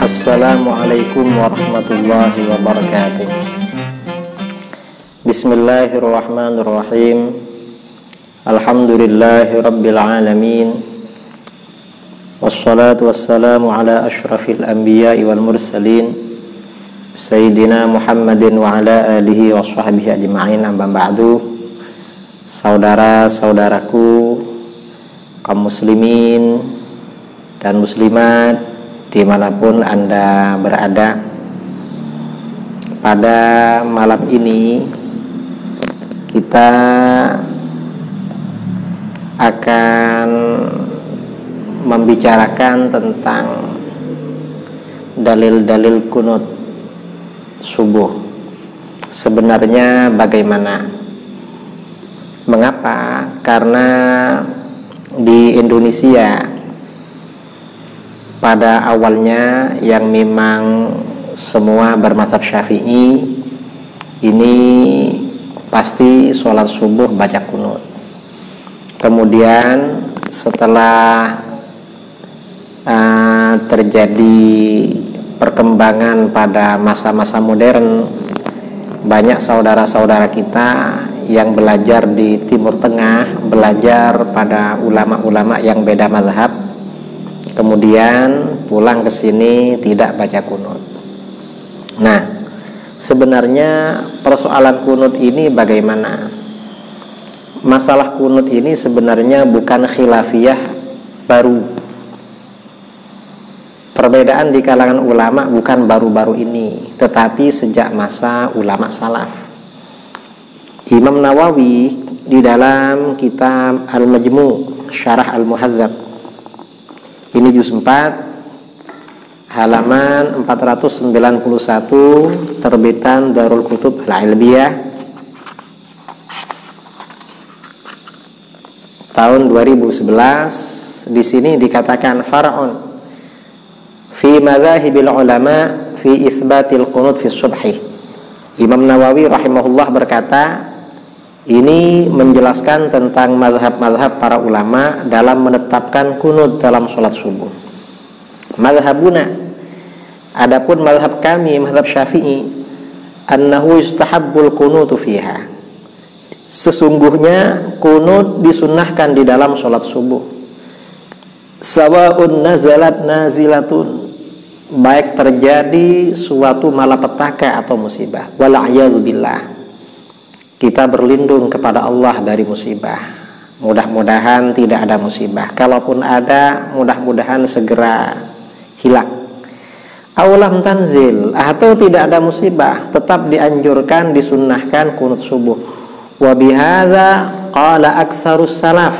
Assalamualaikum warahmatullahi wabarakatuh. Bismillahirrahmanirrahim. Alhamdulillahi rabbil alamin. Wassalatu wassalamu ala ashrafil anbiya'i wal mursalin Sayyidina Muhammadin wa ala alihi wa sahbihi ajma'in, amma ba'du. Saudara-saudaraku kaum muslimin dan muslimat dimanapun Anda berada, pada malam ini kita akan membicarakan tentang dalil-dalil kunut subuh. Sebenarnya bagaimana? Mengapa? Karena di Indonesia pada awalnya yang memang semua bermadzhab Syafi'i ini pasti sholat subuh baca kunut. Kemudian setelah terjadi perkembangan pada masa-masa modern, banyak saudara-saudara kita yang belajar di Timur Tengah, belajar pada ulama-ulama yang beda mazhab, kemudian pulang ke sini tidak baca kunut. Nah, sebenarnya persoalan kunut ini bagaimana? Masalah kunut ini sebenarnya bukan khilafiyah baru. Perbedaan di kalangan ulama bukan baru-baru ini, tetapi sejak masa ulama salaf. Imam Nawawi di dalam kitab Al-Majmu' Syarah Al-Muhadzab, ini juz 4 halaman 491, terbitan Darul Kutub Al-Ilmiyah tahun 2011. Di sini dikatakan far'un fi madzahibil ulama fi itsbatil qunut fi subhi. Imam Nawawi rahimahullah berkata, ini menjelaskan tentang mazhab-mazhab para ulama dalam menetapkan kunut dalam sholat subuh. Mazhabuna, adapun mazhab kami, mazhab Syafi'i, annahu yustahabbul kunutu fiha, sesungguhnya kunut disunnahkan di dalam sholat subuh. Sawa'un nazalat nazilatun, baik terjadi suatu malapetaka atau musibah. Wal'iyadzu billah, kita berlindung kepada Allah dari musibah. Mudah-mudahan tidak ada musibah. Kalaupun ada, mudah-mudahan segera hilang. Aulam tanzil, atau tidak ada musibah, tetap dianjurkan, disunnahkan kunut subuh. Wa bihadza qala aktsarus salaf.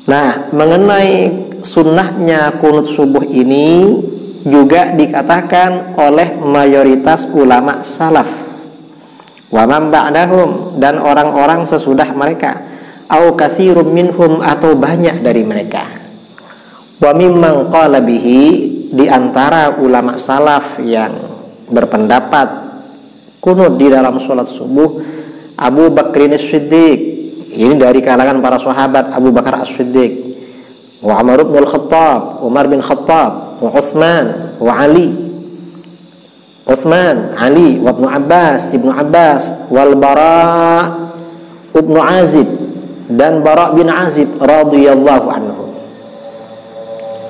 Nah, mengenai sunnahnya kunut subuh ini juga dikatakan oleh mayoritas ulama salaf. Wa man ba'dahum, dan orang-orang sesudah mereka, au katsirum minhum, atau banyak dari mereka. Wa mimman qala bihi, di antara ulama salaf yang berpendapat kunut di dalam sholat subuh, Abu Bakrin As-Siddiq, ini dari kalangan para sahabat, Abu Bakar As-Siddiq, wa Umar bin Khattab, Umar bin Khattab, wa Utsman, wa Ali, Utsman, Ali, wa Ibnu Abbas, wal Bara Ibnu Azib, dan Bara bin Azib radhiyallahu anhu.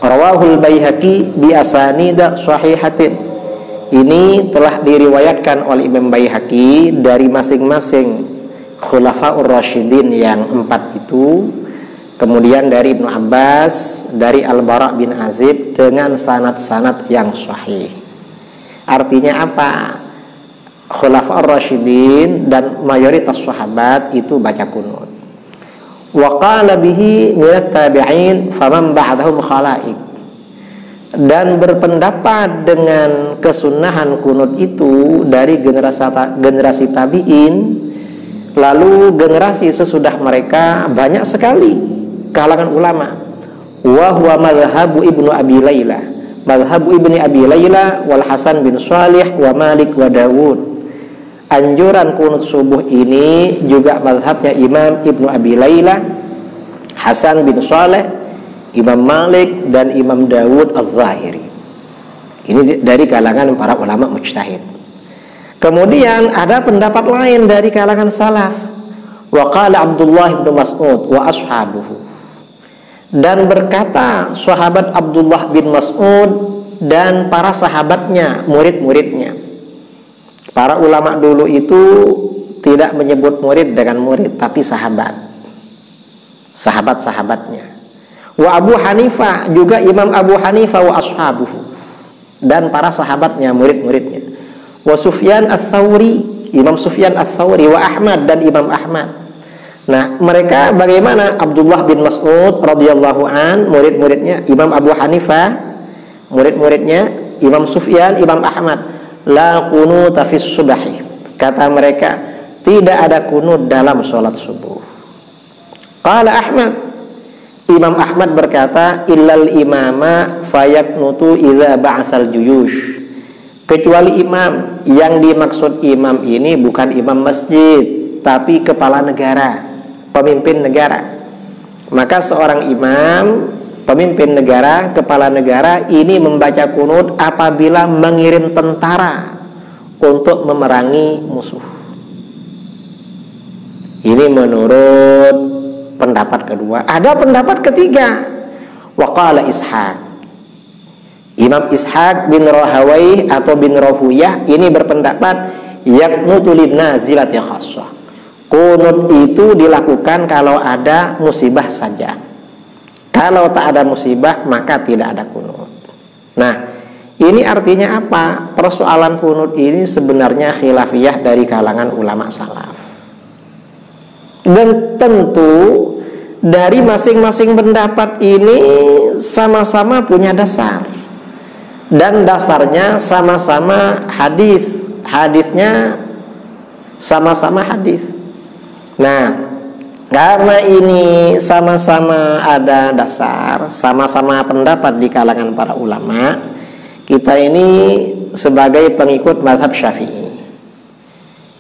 Rawahul Baihaqi bi asanida sahihatin, ini telah diriwayatkan oleh Imam Baihaqi dari masing-masing Khulafaur Rasyidin yang 4 itu, kemudian dari Ibnu Abbas, dari Al-Bara bin Azib dengan sanad-sanad yang sahih. Artinya apa? Khulafaur Rasyidin dan mayoritas sahabat itu baca kunut. Wa qala bihi minat tabi'in faman ba'dahum khalaik, dan berpendapat dengan kesunahan kunut itu dari generasi tabi'in, lalu generasi sesudah mereka banyak sekali kalangan ulama. Wa huwa madhhabu Ibnu Abi Layla, madhhabu Ibni Abi Layla wal Hasan bin Shalih wa Malik wa Dawud. Anjuran kunut subuh ini juga mazhabnya Imam Ibnu Abi Layla, Hasan bin Shalih, Imam Malik, dan Imam Dawud Az-Zahiri. Ini dari kalangan para ulama mujtahid. Kemudian ada pendapat lain dari kalangan salaf. Wa qala Abdullah bin Mas'ud wa ashabuhu. Dan berkata sahabat Abdullah bin Mas'ud dan para sahabatnya, murid-muridnya. Para ulama dulu itu tidak menyebut murid dengan murid, tapi sahabat. Sahabat-sahabatnya. Wa Abu Hanifah, juga Imam Abu Hanifah wa ashabuhu, dan para sahabatnya, murid-muridnya. Wa Sufyan ats-Tsauri, Imam Sufyan ats-Tsauri, wa Ahmad, dan Imam Ahmad. Nah, mereka bagaimana? Abdullah bin Mas'ud radhiyallahu an, murid-muridnya Imam Abu Hanifah, murid-muridnya Imam Sufyan, Imam Ahmad, la qunuta fis subhi. Kata mereka, tidak ada kunut dalam sholat subuh. Qala Ahmad, Imam Ahmad berkata, illal imama fayaqnutu idza ba'atsal juyush. Kecuali imam, yang dimaksud imam ini bukan imam masjid, tapi kepala negara, pemimpin negara. Maka seorang imam, pemimpin negara, kepala negara ini membaca kunut apabila mengirim tentara untuk memerangi musuh. Ini menurut pendapat kedua. Ada pendapat ketiga. Waqala Ishaq, Imam Ishaq bin Rahawayh atau bin Rahuyah ini berpendapat yaqnutu linnazilati khassah. Kunut itu dilakukan kalau ada musibah saja. Kalau tak ada musibah maka tidak ada kunut. Nah, ini artinya apa? Persoalan kunut ini sebenarnya khilafiyah dari kalangan ulama salaf. Dan tentu dari masing-masing pendapat ini sama-sama punya dasar. Dan dasarnya sama-sama hadis. Hadisnya sama-sama hadis. Nah, karena ini sama-sama ada dasar, sama-sama pendapat di kalangan para ulama, kita ini sebagai pengikut mazhab Syafi'i.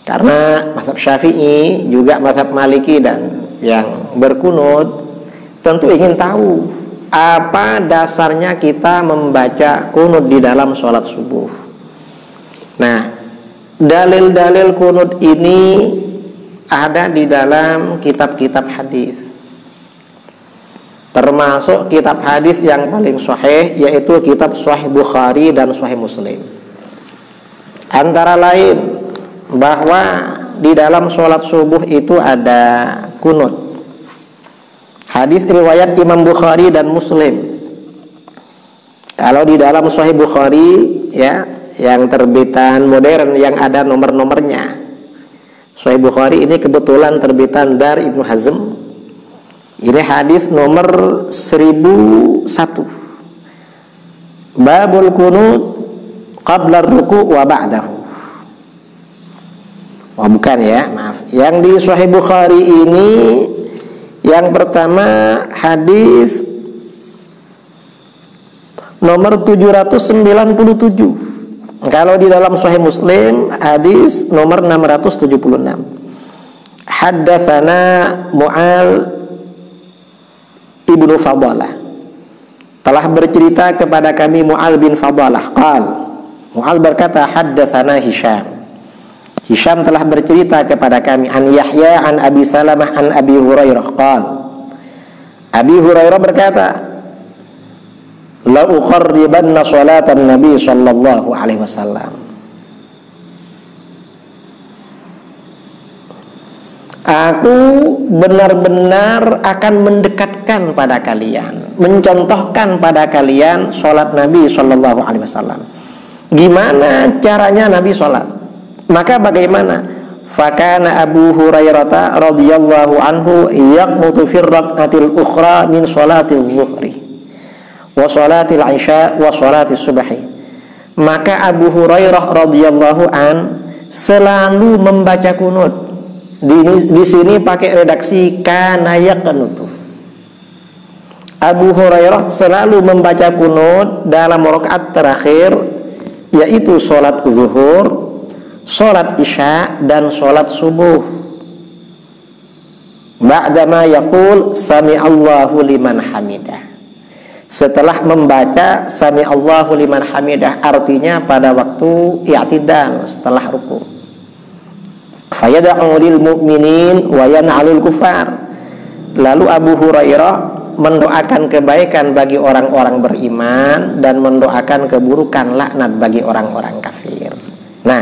Karena mazhab Syafi'i juga mazhab Maliki dan yang berkunut tentu ingin tahu apa dasarnya kita membaca kunut di dalam sholat subuh. Nah, dalil-dalil kunut ini ada di dalam kitab-kitab hadis, termasuk kitab hadis yang paling sahih, yaitu kitab Sahih Bukhari dan Sahih Muslim. Antara lain bahwa di dalam sholat subuh itu ada kunut. Hadis riwayat Imam Bukhari dan Muslim. Kalau di dalam Sahih Bukhari, ya, yang terbitan modern yang ada nomor-nomornya. Sahih Bukhari ini kebetulan terbitan Dar Ibnu Hazm. Ini hadis nomor 1001. Babul kunut qabla ruku' wa ba'dahu. Oh, bukan ya, maaf. Yang di Sahih Bukhari ini yang pertama hadis nomor 797. Kalau di dalam Sahih Muslim hadis nomor 676. Haddatsana Mu'adz ibnu Fadalah, telah bercerita kepada kami Mu'adz bin Fadalah. Mu'adz berkata, haddatsana Hisham. Hisham telah bercerita kepada kami an Yahya an Abi Salamah an Abi Hurairah qala. Abi Hurairah berkata, la uqarribanna salatan Nabi sallallahu alaihi wasallam. Aku benar-benar akan mendekatkan pada kalian, mencontohkan pada kalian salat Nabi sallallahu alaihi wasallam. Gimana caranya Nabi salat? Maka bagaimana? Fakana Abu Hurairah radhiyallahu anhu yaqnutu fi rak'atil ukhra min salatil zuhri wa salatil isya wa salatis subhi. Maka Abu Hurairah radhiyallahu an selalu membaca kunut. Di sini pakai redaksi kana yaqnutu. Abu Hurairah selalu membaca kunut dalam rakaat terakhir, yaitu salat zuhur, salat isya, dan salat subuh. Ba'dama yaqul sami'allahu liman hamidah. setelah membaca sami Allahu liman hamidah, artinya pada waktu i'tidal setelah ruku. Fayad'u lil mu'minin wa yan'alul kufar. Lalu Abu Hurairah mendoakan kebaikan bagi orang-orang beriman dan mendoakan keburukan, laknat bagi orang-orang kafir. Nah,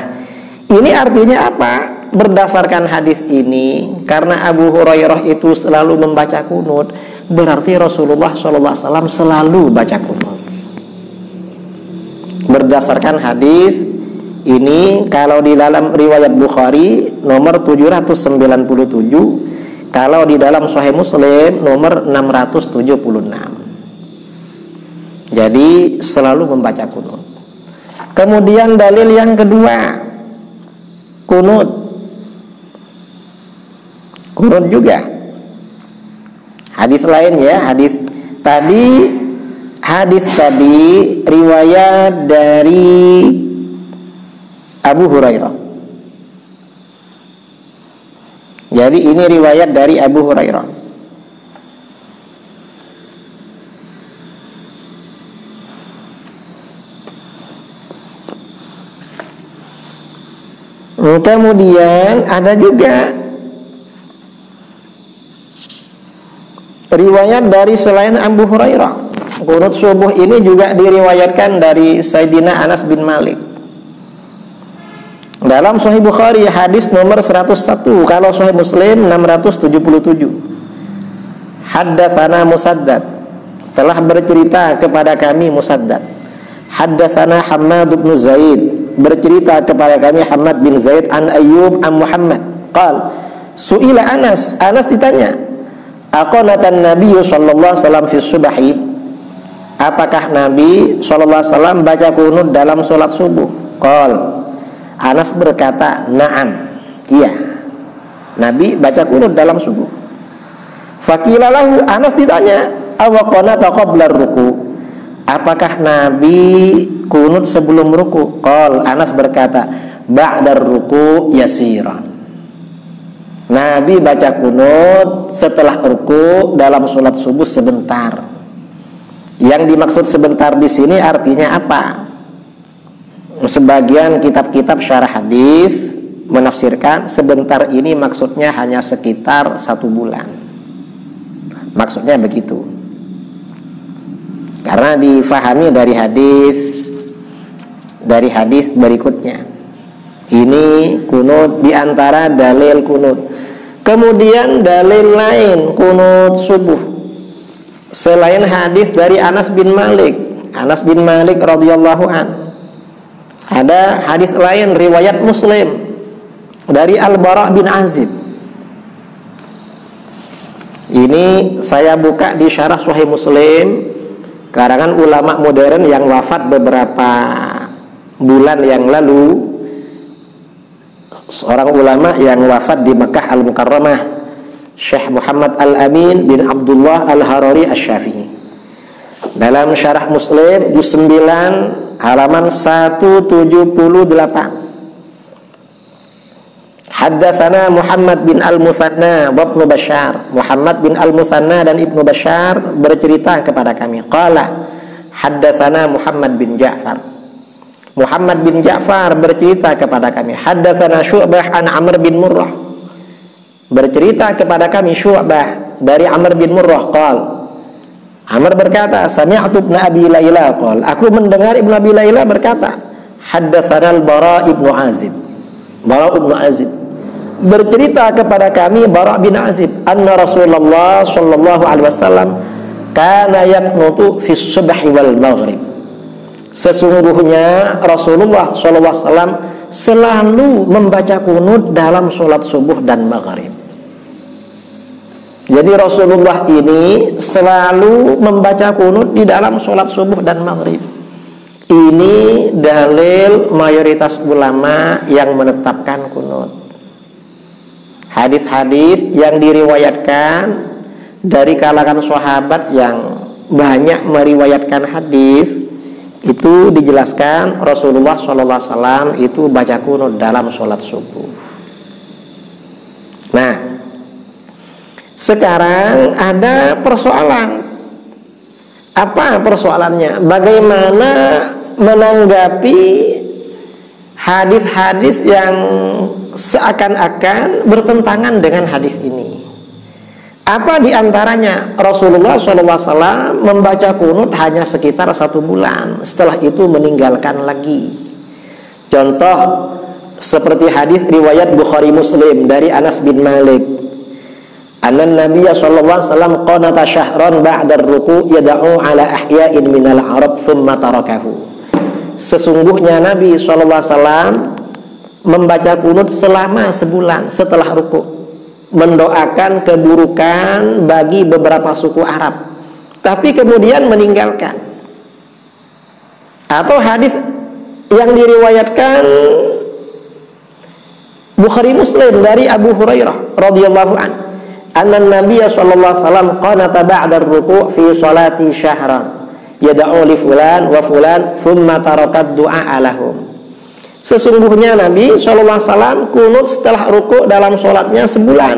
ini artinya apa? Berdasarkan hadis ini, karena Abu Hurairah itu selalu membaca kunut, berarti Rasulullah SAW selalu baca kunut. Berdasarkan hadis ini, kalau di dalam riwayat Bukhari nomor 797, kalau di dalam Sahih Muslim nomor 676. Jadi selalu membaca kunut. Kemudian dalil yang kedua, kunut juga hadis lain ya. Hadis tadi riwayat dari Abu Hurairah. Jadi ini riwayat dari Abu Hurairah. Kemudian ada juga riwayat dari selain Abu Hurairah. Qunut subuh ini juga diriwayatkan dari Sayyidina Anas bin Malik. Dalam Sahih Bukhari hadis nomor 101, kalau Sahih Muslim 677. Haddatsana Musaddad, telah bercerita kepada kami Musaddad. Haddatsana Hammad bin Zaid, bercerita kepada kami Hammad bin Zaid an Ayyub an Muhammad. Qal, su'ila Anas ditanya, aqanatan Nabi sallallahu alaihi wasallam fi subhi, apakah Nabi sallallahu alaihi wasallam baca kunut dalam salat subuh? Qal, Anas berkata, na'am, iya, Nabi baca kunut dalam subuh. Faqila lahu, Anas ditanya, awaqanata qabla ruku, apakah Nabi kunut sebelum ruku? Qal, Anas berkata, ba'dar ruku yasiran, Nabi baca kunut setelah ruku dalam sholat subuh sebentar. Yang dimaksud sebentar di sini artinya apa? Sebagian kitab-kitab syarah hadis menafsirkan sebentar ini maksudnya hanya sekitar 1 bulan. Maksudnya begitu. Karena difahami dari hadis berikutnya. Ini kunut diantara dalil kunut. Kemudian dalil lain kunut subuh selain hadis dari Anas bin Malik radhiyallahu an, ada hadis lain riwayat Muslim dari Al-Bara bin Azib. Ini saya buka di syarah Sahih Muslim karangan ulama modern yang wafat beberapa bulan yang lalu. Seorang ulama yang wafat di Mekah Al-Mukarramah, Syekh Muhammad Al-Amin bin Abdullah Al-Harari Asy-Syafi'i. Dalam syarah Muslim juz 9 halaman 178. Haddatsana Muhammad bin Al-Mutsanna wa Ibnu Bashar. Muhammad bin Al-Mutsanna dan Ibnu Bashar bercerita kepada kami. Qala haddatsana Muhammad bin Ja'far. Muhammad bin Ja'far bercerita kepada kami. Haddatsana Syu'bah an Amr bin Murrah. Bercerita kepada kami Syu'bah dari Amr bin Murrah. Qal, Amr berkata, sami'tu ibn Abi Layla qal, aku mendengar Ibnu Abi Layla berkata, haddatsana al-Bara ibnu Azib. Bara ibnu Azib bercerita kepada kami Bara bin Azib, anna Rasulullah sallallahu alaihi wasallam kana yaqnutu fi subhi wal maghrib. Sesungguhnya Rasulullah sallallahu alaihi wasallam selalu membaca kunut dalam sholat subuh dan maghrib. Jadi Rasulullah ini selalu membaca kunut di dalam sholat subuh dan maghrib. Ini dalil mayoritas ulama yang menetapkan kunut. Hadis-hadis yang diriwayatkan dari kalangan sahabat yang banyak meriwayatkan hadis itu dijelaskan Rasulullah SAW itu baca kunut dalam sholat subuh. Nah, sekarang ada persoalan. Apa persoalannya? Bagaimana menanggapi hadis-hadis yang seakan-akan bertentangan dengan hadis ini? Apa diantaranya? Rasulullah SAW membaca kunut hanya sekitar 1 bulan. Setelah itu meninggalkan lagi. Contoh seperti hadis riwayat Bukhari Muslim dari Anas bin Malik. Anan Nabiya sallallahu alaihi wasallam qanata syahran ba'da ar-ruku' yad'u ala ahya'in minal arab thumma tarakahu. Sesungguhnya Nabi sallallahu alaihi wasallam membaca kunut selama sebulan setelah ruku', mendoakan keburukan bagi beberapa suku Arab, tapi kemudian meninggalkan. Atau hadis yang diriwayatkan Bukhari Muslim dari Abu Hurairah radhiyallahu anhu, anna Nabiya sallallahu alaihi wasallam qanata ba'da ar-ruku' fi salati syahran yad'u li fulan wa fulan thumma taraka ad-du'a lahum. Sesungguhnya Nabi sallallahu alaihi wasallam kunut setelah ruku' dalam salatnya sebulan,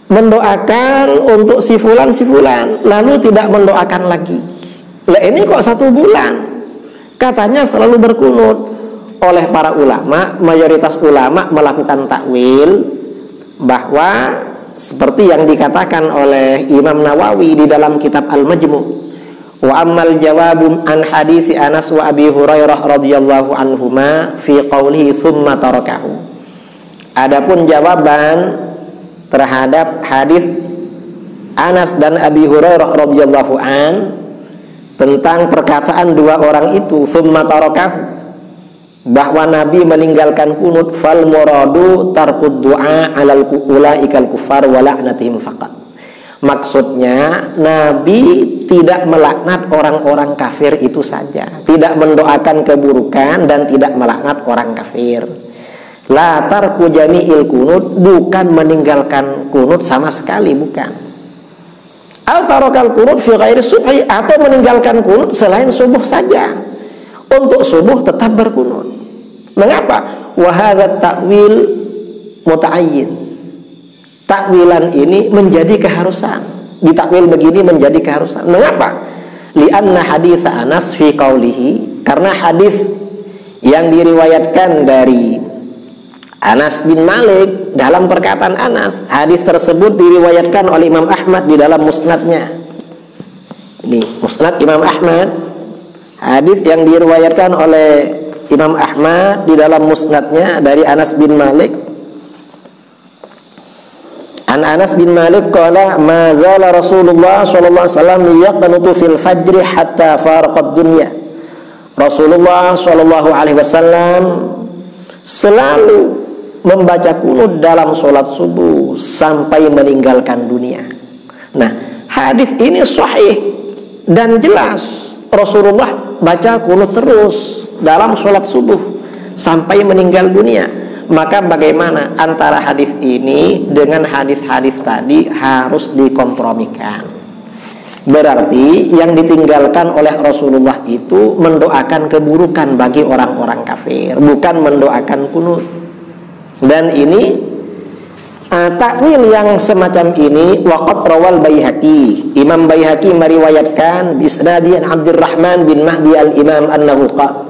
mendoakan untuk si fulan lalu tidak mendoakan lagi. Lah ini kok 1 bulan? Katanya selalu berkunut. Oleh para ulama, mayoritas ulama melakukan takwil bahwa seperti yang dikatakan oleh Imam Nawawi di dalam kitab Al-Majmu', wa ammal jawabum an hadits Anas wa Abi Hurairah radhiyallahu anhuma fi qawlihi tsumma tarakahu. Adapun jawaban terhadap hadis Anas dan Abi Hurairah radhiyallahu an tentang perkataan 2 orang itu tsumma tarakahu, bahwa Nabi meninggalkan kunut, fal muradu tarkud du'a alal ulaikal kufar wa la'natihim faqat. Maksudnya Nabi tidak melaknat orang-orang kafir itu saja, tidak mendoakan keburukan dan tidak melaknat orang kafir. La tarku jami'il kunut, bukan meninggalkan kunut sama sekali, bukan. Al tarakal kunut fi ghairi subhi, atau meninggalkan kunut selain subuh saja. Untuk subuh tetap berkunut. Mengapa? Wa hadza ta'wil muta'ayyin. Takwilan ini menjadi keharusan. Ditakwil begini menjadi keharusan. Mengapa? Li'anna hadits Anas fi qaulihi, karena hadis yang diriwayatkan dari Anas bin Malik dalam perkataan Anas, hadis tersebut diriwayatkan oleh Imam Ahmad di dalam musnadnya. Ini musnad Imam Ahmad. Hadis yang diriwayatkan oleh Imam Ahmad di dalam musnadnya dari Anas bin Malik. An Anas bin Malik qala ma zala Rasulullah sallallahu alaihi wasallam yaqnutu fil fajr hatta faraqad dunya. Rasulullah sallallahu alaihi wasallam selalu membaca kunut dalam salat subuh sampai meninggalkan dunia. Nah, hadis ini sahih dan jelas. Rasulullah baca kunut terus dalam sholat subuh sampai meninggal dunia. Maka bagaimana antara hadis ini dengan hadis-hadis tadi? Harus dikompromikan. Berarti yang ditinggalkan oleh Rasulullah itu mendoakan keburukan bagi orang-orang kafir, bukan mendoakan kunut. Dan ini takwil yang semacam ini waqad rawal Baihaqi. Imam Baihaqi meriwayatkan bisnadian Abdurrahman bin Mahdi al-Imam annahu qala.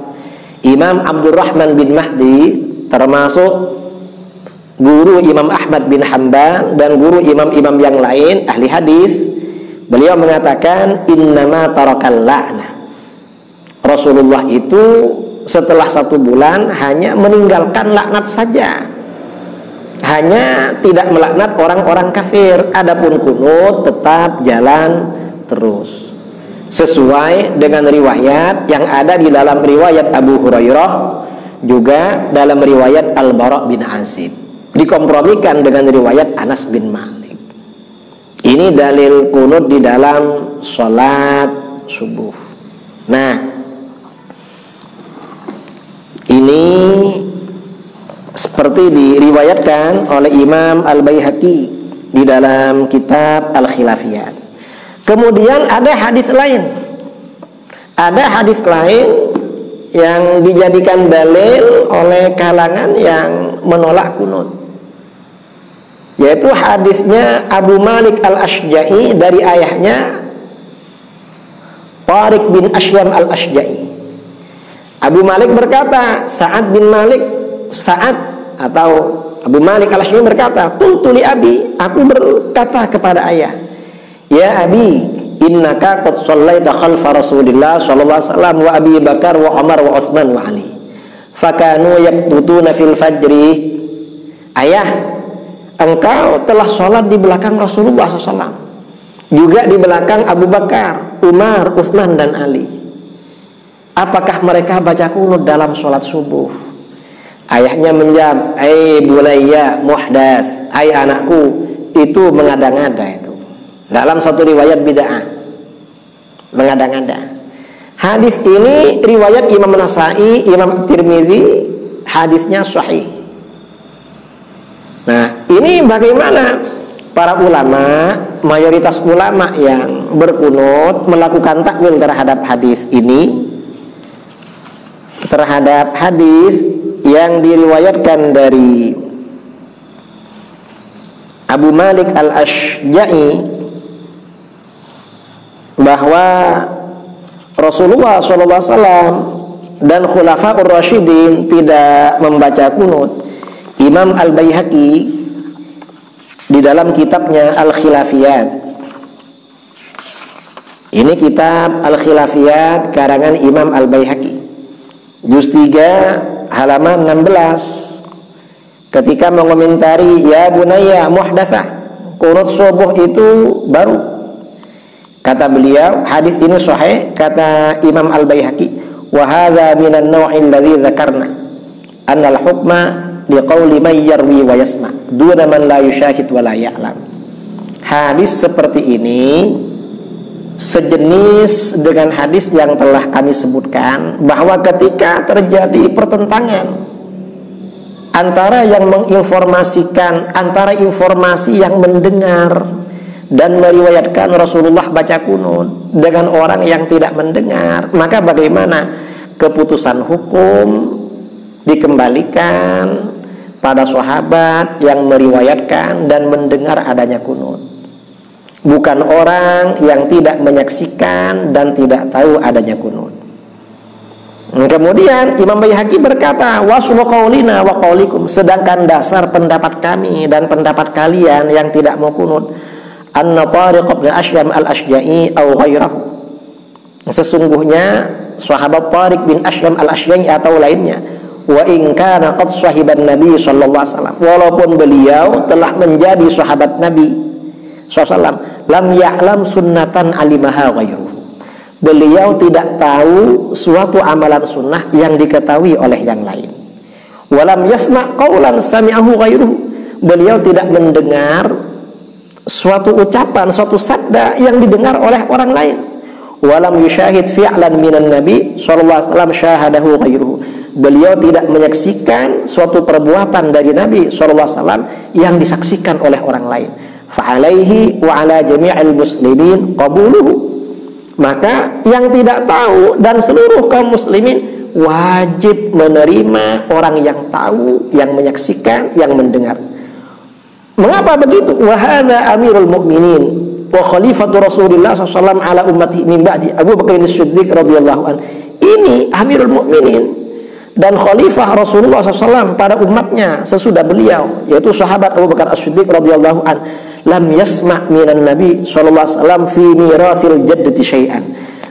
Imam Abdurrahman bin Mahdi termasuk guru Imam Ahmad bin Hanbal dan guru imam-imam yang lain ahli hadis. Beliau mengatakan innama tarakal la'nah. Rasulullah itu setelah 1 bulan hanya meninggalkan laknat saja, hanya tidak melaknat orang-orang kafir. Adapun kunut tetap jalan terus sesuai dengan riwayat yang ada di dalam riwayat Abu Hurairah, juga dalam riwayat Al-Bara' bin Azib, dikompromikan dengan riwayat Anas bin Malik. Ini dalil kunut di dalam sholat subuh. Nah, ini seperti diriwayatkan oleh Imam Al-Baihaqi di dalam kitab Al-Khilafiyat. Kemudian ada hadis lain. Ada hadis lain yang dijadikan dalil oleh kalangan yang menolak kunut, yaitu hadisnya Abu Malik Al-Ashja'i dari ayahnya Tariq bin Ashyam al-Ashja'i. Abu Malik berkata, Sa'ad atau Abu Malik al-Ashja'i berkata, qultu li abi, aku berkata kepada ayah, ya abi, innaka qad shallaita khalfa Rasulillah sallallahu alaihi wasallam wa Abi Bakar wa Umar wa Utsman wa Ali. Fakanu yaqtutuna fil fajri. Ayah, engkau telah sholat di belakang Rasulullah SAW, juga di belakang Abu Bakar, Umar, Utsman dan Ali. Apakah mereka baca kunut dalam sholat subuh? Ayahnya menjawab, bunayya muhdats, anakku, itu mengada-ngada itu. Dalam satu riwayat bid'ah, mengada-ngada. Hadis ini riwayat Imam Nasai, Imam Tirmidzi, hadisnya sahih. Nah, ini bagaimana para ulama, mayoritas ulama yang berkunut melakukan takwil terhadap hadis ini, terhadap hadis yang diriwayatkan dari Abu Malik al-Ashja'i bahwa Rasulullah SAW dan Khulafaur Rasyidin tidak membaca kunut. Imam Al-Baihaqi di dalam kitabnya Al-Khilafiyat, ini kitab Al-Khilafiyat karangan Imam Al-Baihaqi, juz 3 halaman 16, ketika mengomentari ya bunayya muhdatsah, kunut subuh itu baru. Kata beliau, hadis ini sahih. Kata Imam Al-Baihaqi, wa hadza minan naw'il ladzi dzakarna anna al-hukma liqauli man yarwi wa yasma duna man la yusyahid wa la ya'lam. Hadis seperti ini sejenis dengan hadis yang telah kami sebutkan, bahwa ketika terjadi pertentangan antara yang menginformasikan, antara informasi yang mendengar dan meriwayatkan Rasulullah baca kunut dengan orang yang tidak mendengar, maka bagaimana keputusan hukum dikembalikan pada sahabat yang meriwayatkan dan mendengar adanya kunut, bukan orang yang tidak menyaksikan dan tidak tahu adanya kunut. Kemudian Imam Baihaqi berkata, waslu qaulina wa qaulikum, sedangkan dasar pendapat kami dan pendapat kalian yang tidak mau kunut, anna Tariq bin Ashyam al-Ashja'i au ghairahu, sesungguhnya sahabat Tariq bin Ashyam al-Ashja'i atau lainnya, wa in kana qad sahiban Nabi sallallahu alaihi wasallam, walaupun beliau telah menjadi sahabat Nabi SAW, lam ya'lam sunnatan alimaha ghairuhu, beliau tidak tahu suatu amalan sunnah yang diketahui oleh yang lain. Walam yasma' qaulan sami'ahu ghairuhu, beliau tidak mendengar suatu ucapan, suatu sabda yang didengar oleh orang lain. Walam yusyahid fi'lan minan nabi sallallahu alaihi wasallam syahadahu ghairuhu, beliau tidak menyaksikan suatu perbuatan dari Nabi sallallahu alaihi wasallam yang disaksikan oleh orang lain. Fa'alaihi wa ala jami'il muslimin qabuluhu, maka yang tidak tahu dan seluruh kaum muslimin wajib menerima orang yang tahu, yang menyaksikan, yang mendengar. Mengapa begitu? Wa hadza amirul mukminin wa khalifatu Rasulillah sallallahu ala ummati min ba'di Abu Bakar as-Siddiq radhiyallahu an. Ini amirul mukminin dan khalifah Rasulullah SAW pada umatnya sesudah beliau, yaitu sahabat Abu Bakar as-Siddiq radhiyallahu an. Lam yasma' minan Nabi sallallahu alaihi wasallam fi mirathil jaddati syai'an,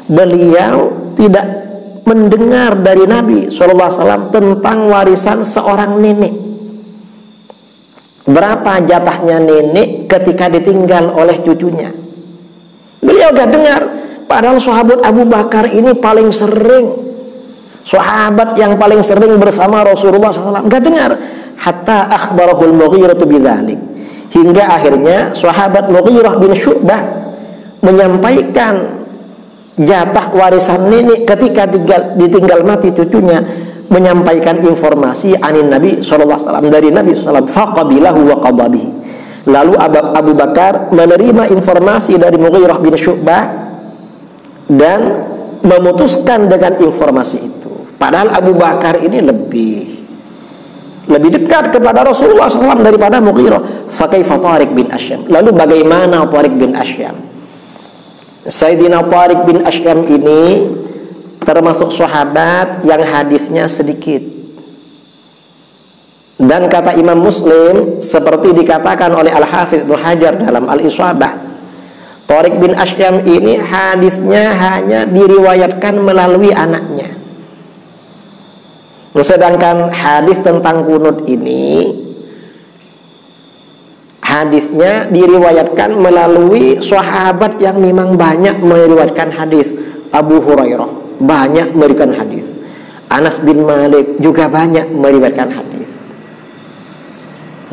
beliau tidak mendengar dari Nabi sallallahu alaihi wasallam tentang warisan seorang nenek. Berapa jatahnya nenek ketika ditinggal oleh cucunya, beliau gak dengar. Padahal sahabat Abu Bakar ini paling sering, sahabat yang paling sering bersama Rasulullah SAW, gak dengar. Hatta akhbarahul Mughirah bidzalik, hingga akhirnya sahabat Mughirah bin Syu'bah menyampaikan jatah warisan nenek ketika ditinggal mati cucunya, menyampaikan informasi anin Nabi SAW, dari Nabi SAW. Faqabilahu wa qadabihi, lalu Abu Bakar menerima informasi dari Mughirah bin Syu'bah dan memutuskan dengan informasi itu. Padahal Abu Bakar ini lebih dekat kepada Rasulullah SAW daripada Mughirah. Fakaifa Tariq bin Ashyam, lalu bagaimana Tariq bin Ashyam? Sayyidina Tariq bin Ashyam ini termasuk sahabat yang hadisnya sedikit. Dan kata Imam Muslim, seperti dikatakan oleh Al-Hafidz Ibnu Hajar dalam Al-Isabah, Tariq bin Ashyam ini hadisnya hanya diriwayatkan melalui anaknya. Sedangkan hadis tentang kunut ini hadisnya diriwayatkan melalui sahabat yang memang banyak meriwayatkan hadis. Abu Hurairah banyak meriwayatkan hadis. Anas bin Malik juga banyak meriwayatkan hadis.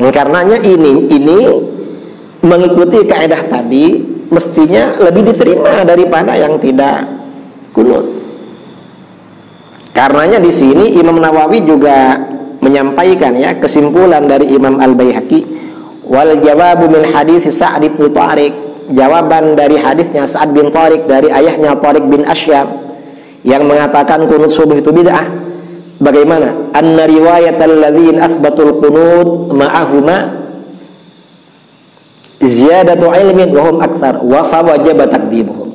Karenanya ini mengikuti kaidah tadi mestinya lebih diterima daripada yang tidak kunut. Karenanya di sini Imam Nawawi juga menyampaikan ya kesimpulan dari Imam Al-Baihaqi, wal jawabu min hadis Sa'd bin Tariq, jawaban dari hadisnya Sa'd bin Tariq dari ayahnya Tariq bin Ashyam yang mengatakan kunut subuh itu bid'ah. Bagaimana? Anna riwayat alladzin athbatul qunut ma'ahuma ziyadatu ilmin wa hum aktsar wa fa wajaba takdzibuhum.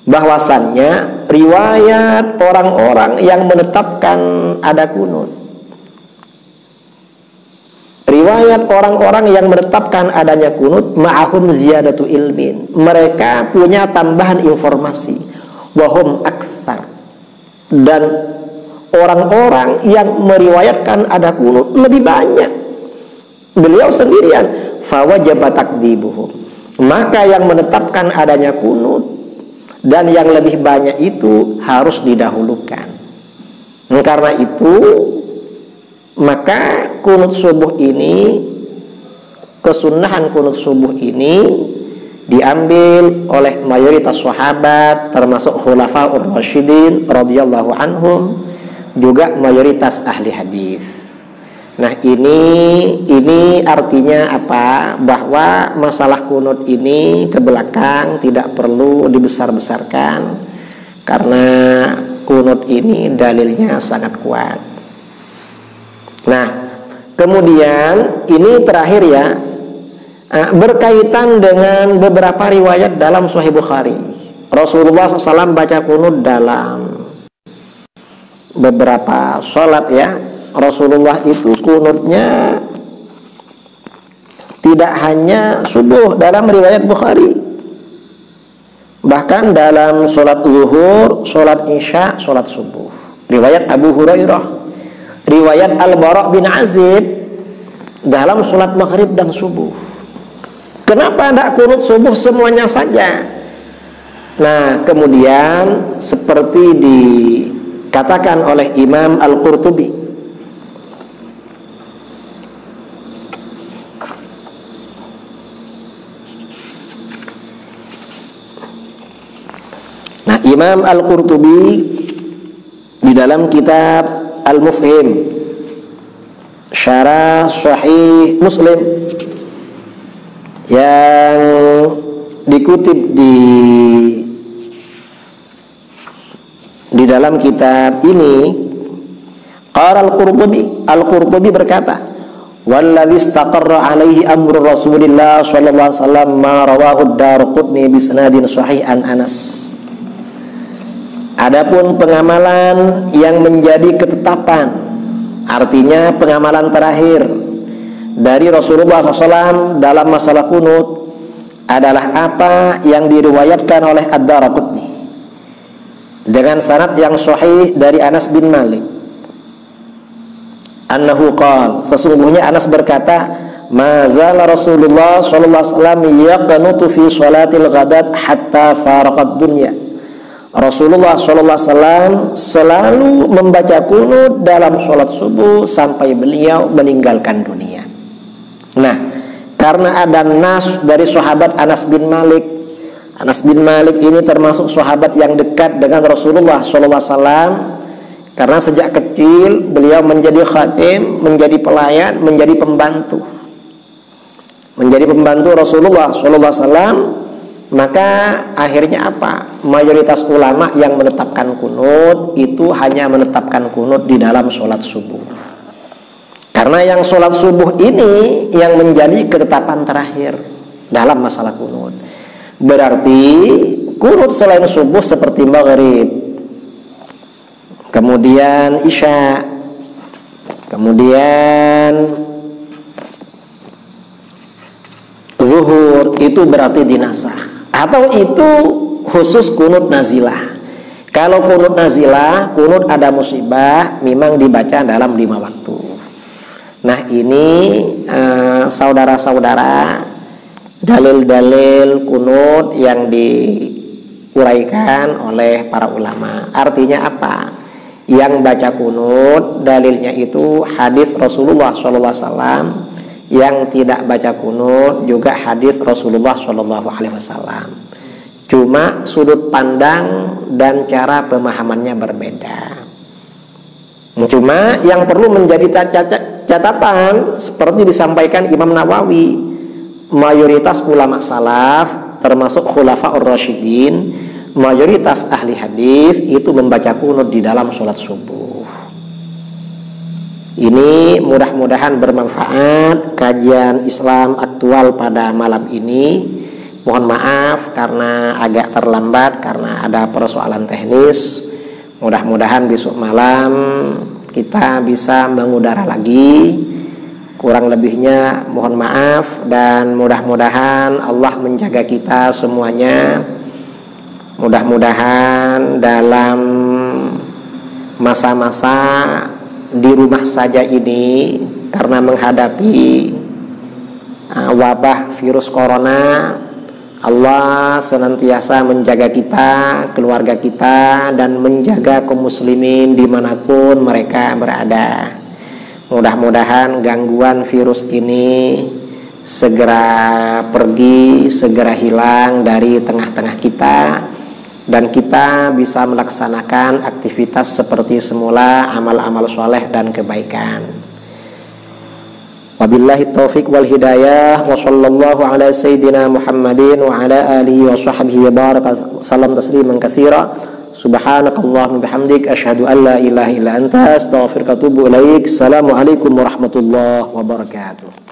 Bahwasannya riwayat orang-orang yang menetapkan ada kunut, riwayat orang-orang yang menetapkan adanya kunut ma'ahum ziyadatu ilmin, mereka punya tambahan informasi, wa hum aktsar, dan orang-orang yang meriwayatkan ada kunut lebih banyak, beliau sendirian, fawajaba takdzibuhum, maka yang menetapkan adanya kunut dan yang lebih banyak itu harus didahulukan. Karena itu maka kunut subuh ini, kesunahan kunut subuh ini diambil oleh mayoritas sahabat termasuk khulafaur rasyidin radhiyallahu anhum, juga mayoritas ahli hadis. Nah ini artinya apa? Bahwa masalah kunut ini ke belakang tidak perlu dibesar-besarkan, karena kunut ini dalilnya sangat kuat. Nah kemudian ini terakhir ya, berkaitan dengan beberapa riwayat dalam Sahih Bukhari. Rasulullah SAW baca kunut dalam beberapa sholat ya. Rasulullah itu kunutnya tidak hanya subuh dalam riwayat Bukhari, bahkan dalam sholat zuhur, sholat isya, sholat subuh. Riwayat Abu Hurairah, riwayat Al-Bara' bin Azib dalam sholat maghrib dan subuh. Kenapa tidak kunut subuh semuanya saja? Nah kemudian seperti dikatakan oleh Imam Al-Qurtubi, Imam Al-Qurtubi di dalam kitab Al-Mufhim Syarah Sahih Muslim yang dikutip di dalam kitab ini, qala Al-Qurtubi berkata, walladzi istaqarra alaihi amru Rasulillah sallallahu alaihi wasallam ma rawahu ad-Darqutni bi sanadin sahih an Anas. Adapun pengamalan yang menjadi ketetapan, artinya pengamalan terakhir dari Rasulullah SAW dalam masalah kunut adalah apa yang diriwayatkan oleh Ad-Darqutni dengan sanad yang sahih dari Anas bin Malik. Annahu qala, sesungguhnya Anas berkata, ma zala Rasulullah sallallahu alaihi wasallam yaqnutu fi shalatil ghadat hatta faraqad dunya. Rasulullah SAW selalu membaca kunut dalam sholat subuh sampai beliau meninggalkan dunia. Nah, karena ada nas dari sahabat Anas bin Malik. Anas bin Malik ini termasuk sahabat yang dekat dengan Rasulullah SAW, karena sejak kecil beliau menjadi khatim, menjadi pelayan, menjadi pembantu Rasulullah SAW. Maka akhirnya apa? Mayoritas ulama yang menetapkan kunut itu hanya menetapkan kunut di dalam sholat subuh, karena yang sholat subuh ini yang menjadi ketetapan terakhir dalam masalah kunut. Berarti kunut selain subuh seperti maghrib, kemudian isya, kemudian zuhur, itu berarti dinasah, atau itu khusus kunut nazilah. Kalau kunut nazilah, kunut ada musibah, memang dibaca dalam 5 waktu. Nah ini saudara-saudara, dalil-dalil kunut yang diuraikan oleh para ulama. Artinya apa? Yang baca kunut dalilnya itu hadis Rasulullah SAW. Yang tidak baca kunut juga hadis Rasulullah SAW. Cuma sudut pandang dan cara pemahamannya berbeda. Cuma yang perlu menjadi catatan seperti disampaikan Imam Nawawi, mayoritas ulama salaf termasuk khulafaur rasyidin, mayoritas ahli hadis itu membaca kunut di dalam sholat subuh. Ini mudah-mudahan bermanfaat kajian Islam aktual pada malam ini. Mohon maaf karena agak terlambat karena ada persoalan teknis. Mudah-mudahan besok malam kita bisa mengudara lagi. Kurang lebihnya mohon maaf, dan mudah-mudahan Allah menjaga kita semuanya. Mudah-mudahan dalam masa-masa di rumah saja ini karena menghadapi wabah virus corona, Allah senantiasa menjaga kita, keluarga kita, dan menjaga kaum muslimin dimanapun mereka berada. Mudah-mudahan gangguan virus ini segera pergi, segera hilang dari tengah-tengah kita, dan kita bisa melaksanakan aktivitas seperti semula, amal-amal soleh dan kebaikan. Wabillahi taufiq wal hidayah, wa sallallahu ala sayyidina Muhammadin wa ala alihi wa sahbihi baraka salam tasliman katsira. Subhanakallahumma bihamdik asyhadu an la ilaha illa anta astaghfiruka wa atubu ilaik. Assalamualaikum warahmatullahi wabarakatuh.